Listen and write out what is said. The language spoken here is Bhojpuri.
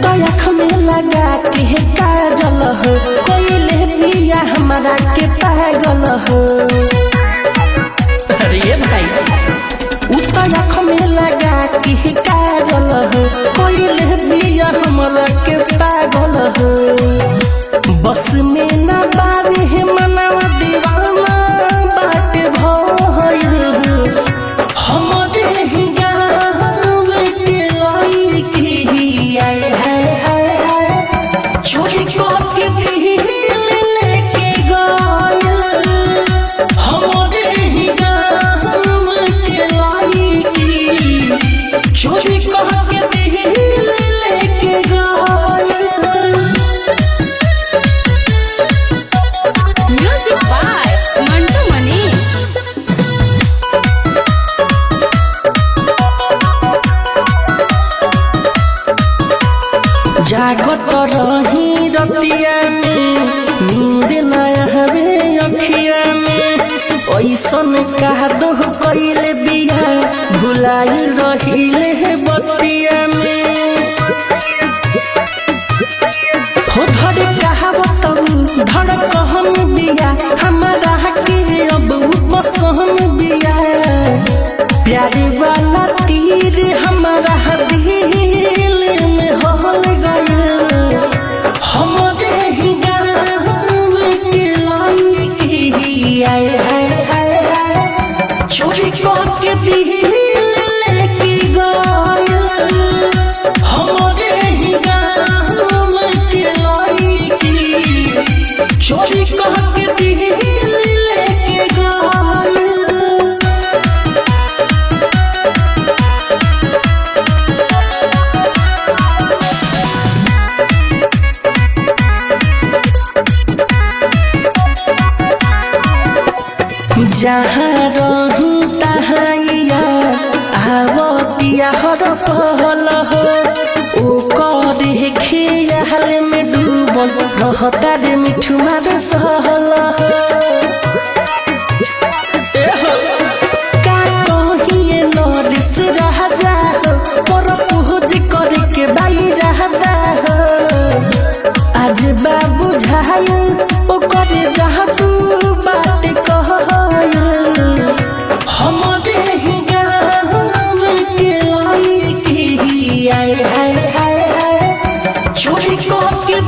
लगा के काजल हो कोइले पिया हमारा के पागल हो। अरे भाई आँख में लगा के काजल हो कोइले पिया हमारा के पागल हो। बस में ना बाबे है मनवा दीवाना बाटे भइल हमरे ही गाँव के लइकी आए है चोरी करके दिल लेके गइल हमरे ही गाँव के लइकी चोरी करके दिल लेके गइल। म्यूजिक बाय मंटू मनी। जागत रही रतिया में नींद न आवे अखिया में ऐसन कहा दो कइले बिया भुलाई रहिले बतिया में हो धड़ कहावत धड़ कहन बिया हमारा के अब पसंद बिया प्यारे वाला तीर हमारा दिल में हल गया हमरे ही गाँव के लइकी आए है चोरी करके दिल लेके गइल हमरे ही गाँव के लइकी चोरी करके दिल लेके गइल। जहाँ रही तहाँ आवतिया हर पहल हो ओ करे खेयाल में डूबल रहता रे मिठू मारे सहल हो का कहिए नरिस राजा हो पर पूज करे के बाली रहता हो आज बाबू झाय ओ करे जहाँ तू बात कह हमरे ही गाँव के लइकी आए है चोरी करके